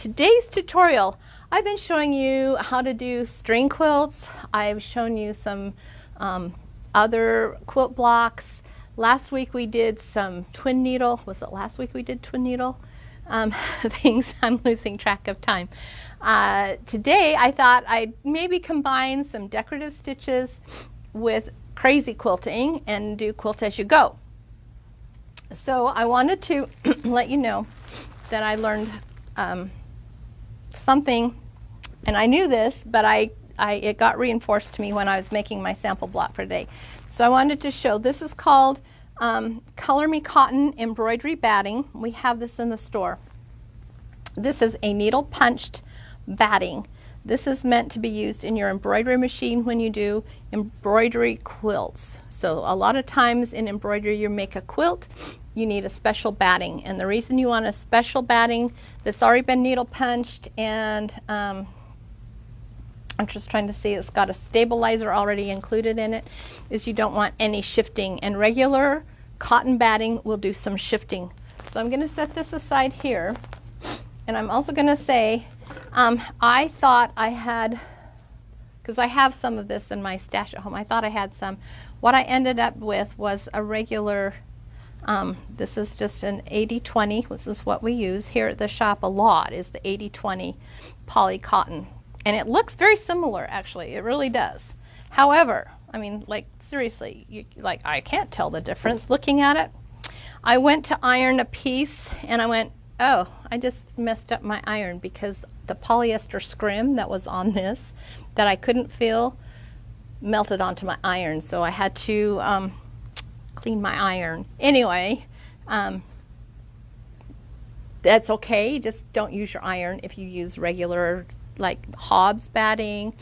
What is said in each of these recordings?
today's tutorial, I've been showing you how to do string quilts. I've shown you some other quilt blocks. Last week we did some twin needle. Was it last week we did twin needle? Things, I'm losing track of time. Today I thought I'd maybe combine some decorative stitches with crazy quilting and do quilt as you go. So I wanted to let you know that I learned something, and I knew this, but it got reinforced to me when I was making my sample block for today. So I wanted to show, this is called Color Me Cotton Embroidery Batting. We have this in the store. This is a needle punched batting. This is meant to be used in your embroidery machine when you do embroidery quilts. So a lot of times in embroidery you make a quilt, you need a special batting, and the reason you want a special batting that's already been needle punched, and I'm just trying to see, it's got a stabilizer already included in it, is you don't want any shifting, and regular cotton batting will do some shifting. So I'm going to set this aside here, and I'm also going to say I thought I had, because I have some of this in my stash at home, I thought I had some. What I ended up with was a regular, this is just an 80-20, this is what we use here at the shop a lot, is the 80-20 poly cotton. And it looks very similar, actually, it really does. However, I mean, like, seriously, I can't tell the difference looking at it. I went to iron a piece, and I went, oh, I just messed up my iron, because the polyester scrim that was on this that I couldn't feel melted onto my iron, so I had to clean my iron. Anyway, that's okay, just don't use your iron if you use regular, like Hobbs batting.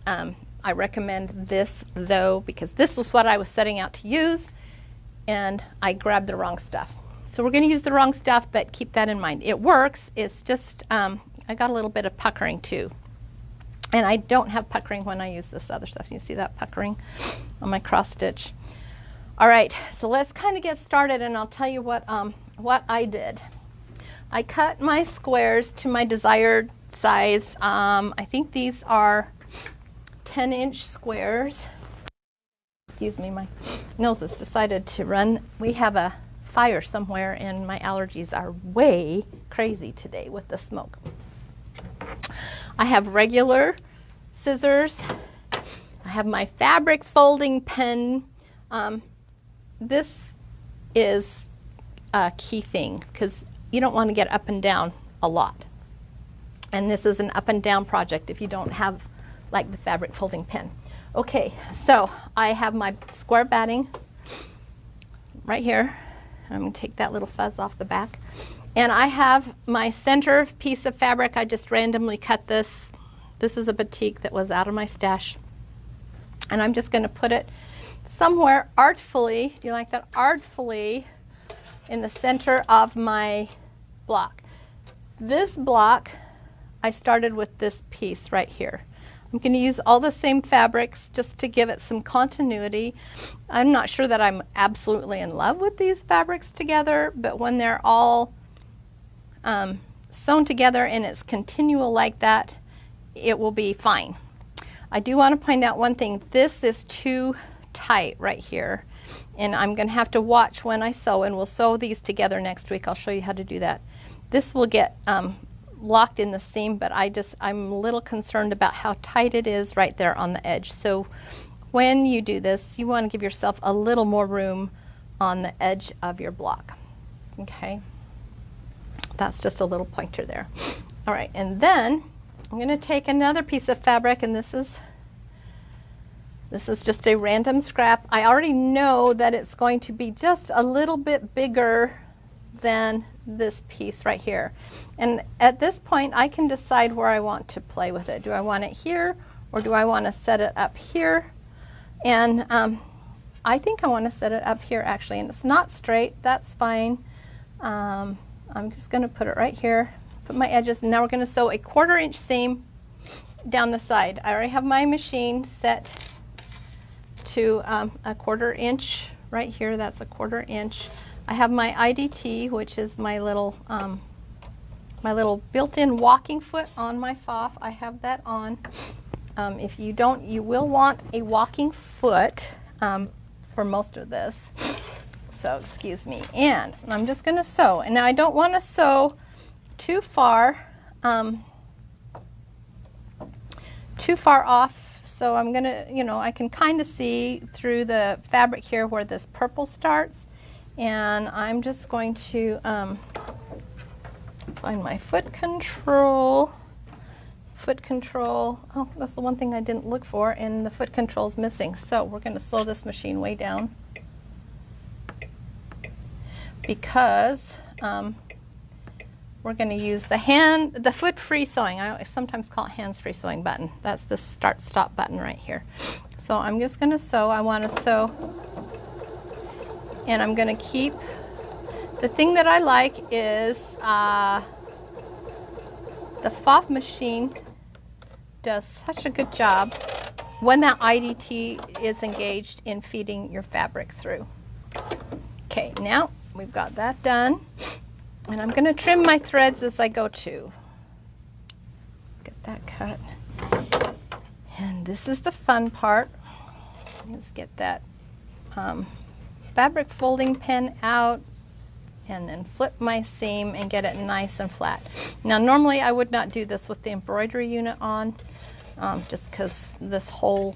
I recommend this though, because this is what I was setting out to use, and I grabbed the wrong stuff. So we're going to use the wrong stuff, but keep that in mind. It works, it's just, I got a little bit of puckering too. And I don't have puckering when I use this other stuff. You see that puckering on my cross stitch. All right, so let's kind of get started, and I'll tell you what I did. I cut my squares to my desired size. I think these are 10-inch squares. Excuse me, my nose has decided to run. We have a fire somewhere, and my allergies are way crazy today with the smoke. I have regular scissors. I have my fabric folding pen. This is a key thing, because you don't want to get up and down a lot. And this is an up and down project if you don't have like the fabric folding pen. Okay, so I have my square batting right here. I'm going to take that little fuzz off the back. And I have my center piece of fabric. I just randomly cut this. This is a batik that was out of my stash. And I'm just going to put it somewhere artfully, do you like that? Artfully in the center of my block. This block, I started with this piece right here. I'm going to use all the same fabrics just to give it some continuity. I'm not sure that I'm absolutely in love with these fabrics together, but when they're all sewn together and it's continual like that, it will be fine. I do want to point out one thing. This is too tight right here, and I'm going to have to watch when I sew, and we'll sew these together next week. I'll show you how to do that. This will get locked in the seam, but I'm a little concerned about how tight it is right there on the edge. So when you do this, you want to give yourself a little more room on the edge of your block. Okay, that's just a little pointer there. All right, and then I'm going to take another piece of fabric, and this is just a random scrap. I already know that it's going to be just a little bit bigger than this piece right here. And at this point, I can decide where I want to play with it. Do I want it here, or do I want to set it up here? And I think I want to set it up here, actually. And it's not straight. That's fine. I'm just going to put it right here, put my edges, and now we're going to sew a 1/4 inch seam down the side. I already have my machine set to a 1/4 inch right here. That's a 1/4 inch. I have my IDT, which is my little my little built-in walking foot on my Pfaff. I have that on. If you don't, you will want a walking foot for most of this. So excuse me. And I'm just going to sew. And now I don't want to sew too far off. So I'm going to, you know, I can kind of see through the fabric here where this purple starts. And I'm just going to find my foot control. Foot control. Oh, that's the one thing I didn't look for, and the foot control is missing. So we're going to slow this machine way down because we're going to use the foot free sewing. I sometimes call it hands free sewing button. That's the start stop button right here. So I'm just going to sew. I want to sew, and I'm going to keep. The thing that I like is the Pfaff machine does such a good job when that IDT is engaged in feeding your fabric through. Okay, now we've got that done, and I'm going to trim my threads as I go too. Get that cut. And this is the fun part. Let's get that fabric folding pen out and then flip my seam and get it nice and flat. Now normally I would not do this with the embroidery unit on, just because this whole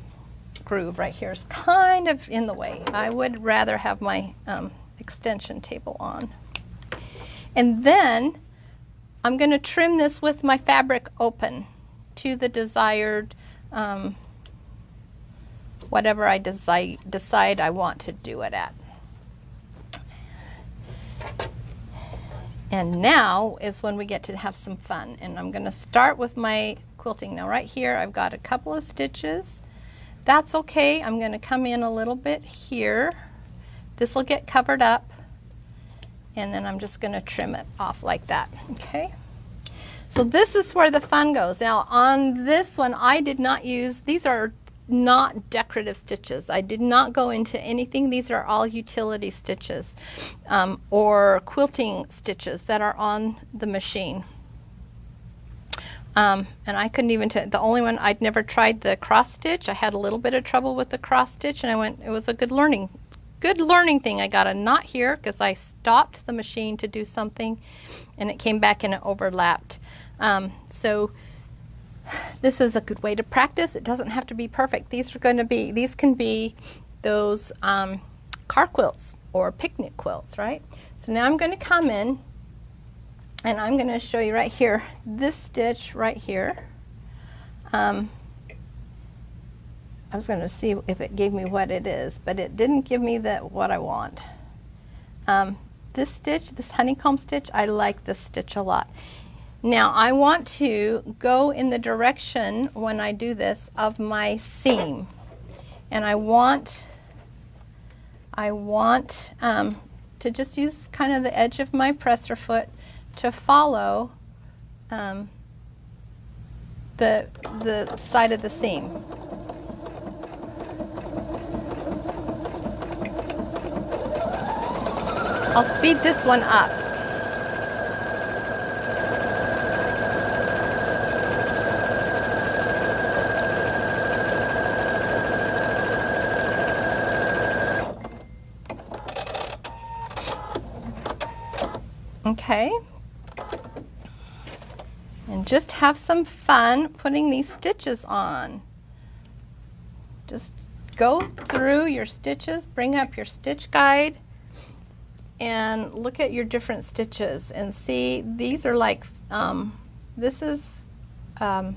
groove right here is kind of in the way. I would rather have my extension table on. And then I'm going to trim this with my fabric open to the desired, whatever I decide I want to do it at. And now is when we get to have some fun. And I'm going to start with my quilting. Now right here I've got a couple of stitches. That's okay. I'm going to come in a little bit here. This will get covered up. And then I'm just going to trim it off like that. Okay. So this is where the fun goes. Now on this one I did not use, these are not decorative stitches. I did not go into anything. These are all utility stitches or quilting stitches that are on the machine. And I couldn't even, the only one, I'd never tried the cross stitch. I had a little bit of trouble with the cross stitch, and it was a good learning thing. I got a knot here because I stopped the machine to do something and it came back and it overlapped. So this is a good way to practice. It doesn't have to be perfect. These can be those car quilts or picnic quilts, right? So now I'm going to come in and I'm going to show you right here, this stitch right here. I was going to see if it gave me what it is, but it didn't give me what I want. This stitch, this honeycomb stitch, I like this stitch a lot. Now I want to go in the direction when I do this of my seam, and I want to just use kind of the edge of my presser foot to follow the side of the seam. I'll speed this one up. Okay, and just have some fun putting these stitches on. Just go through your stitches, bring up your stitch guide, and look at your different stitches and see, these are like, this is an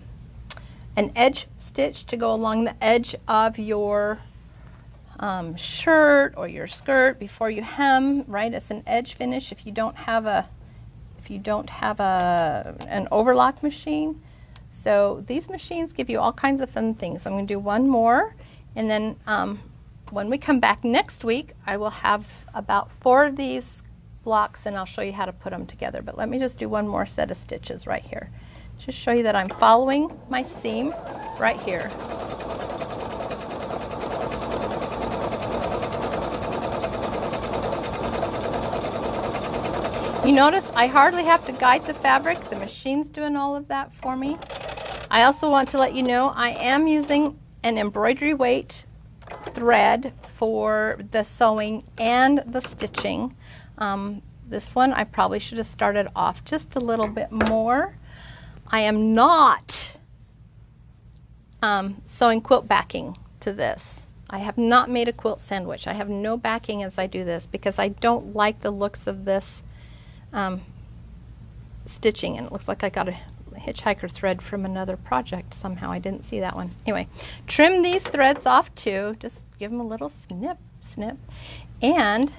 edge stitch to go along the edge of your shirt or your skirt before you hem, right? It's an edge finish if you don't have an overlock machine. So these machines give you all kinds of fun things. I'm going to do one more, and then when we come back next week, I will have about 4 of these blocks and I'll show you how to put them together. But let me just do one more set of stitches right here. Just show you that I'm following my seam right here. You notice I hardly have to guide the fabric. The machine's doing all of that for me. I also want to let you know I am using an embroidery weight thread for the sewing and the stitching. This one I probably should have started off just a little bit more. I am not sewing quilt backing to this. I have not made a quilt sandwich. I have no backing as I do this because I don't like the looks of this stitching, and it looks like I got a hitchhiker thread from another project somehow. I didn't see that one. Anyway, trim these threads off too. Just give them a little snip, snip. And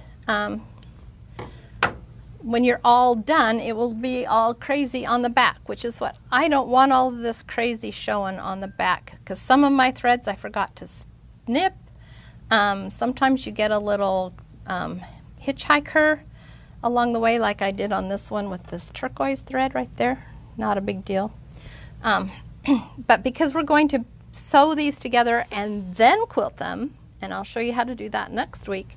when you're all done, it will be all crazy on the back, which is what I don't want all of this crazy showing on the back, because some of my threads I forgot to snip. Sometimes you get a little hitchhiker along the way, like I did on this one with this turquoise thread right there. Not a big deal. But because we're going to sew these together and then quilt them, and I'll show you how to do that next week,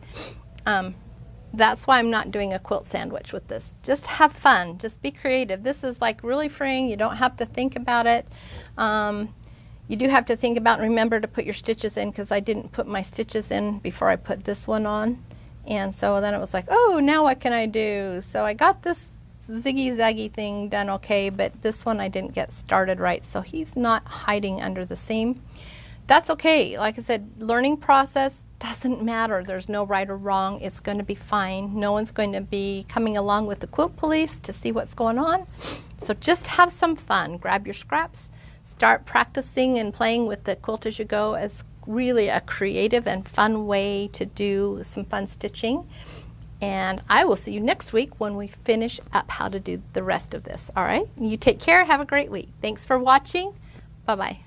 that's why I'm not doing a quilt sandwich with this. Just have fun. Just be creative. This is like really freeing. You don't have to think about it. You do have to think about and remember to put your stitches in, because I didn't put my stitches in before I put this one on. And so then it was like, oh, now what can I do? So I got this ziggy-zaggy thing done okay, but this one I didn't get started right, so he's not hiding under the seam. That's okay. Like I said, learning process doesn't matter. There's no right or wrong. It's going to be fine. No one's going to be coming along with the quilt police to see what's going on. So just have some fun. Grab your scraps. Start practicing and playing with the quilt as you go. It's really a creative and fun way to do some fun stitching. And I will see you next week when we finish up how to do the rest of this. All right? You take care. Have a great week. Thanks for watching. Bye-bye.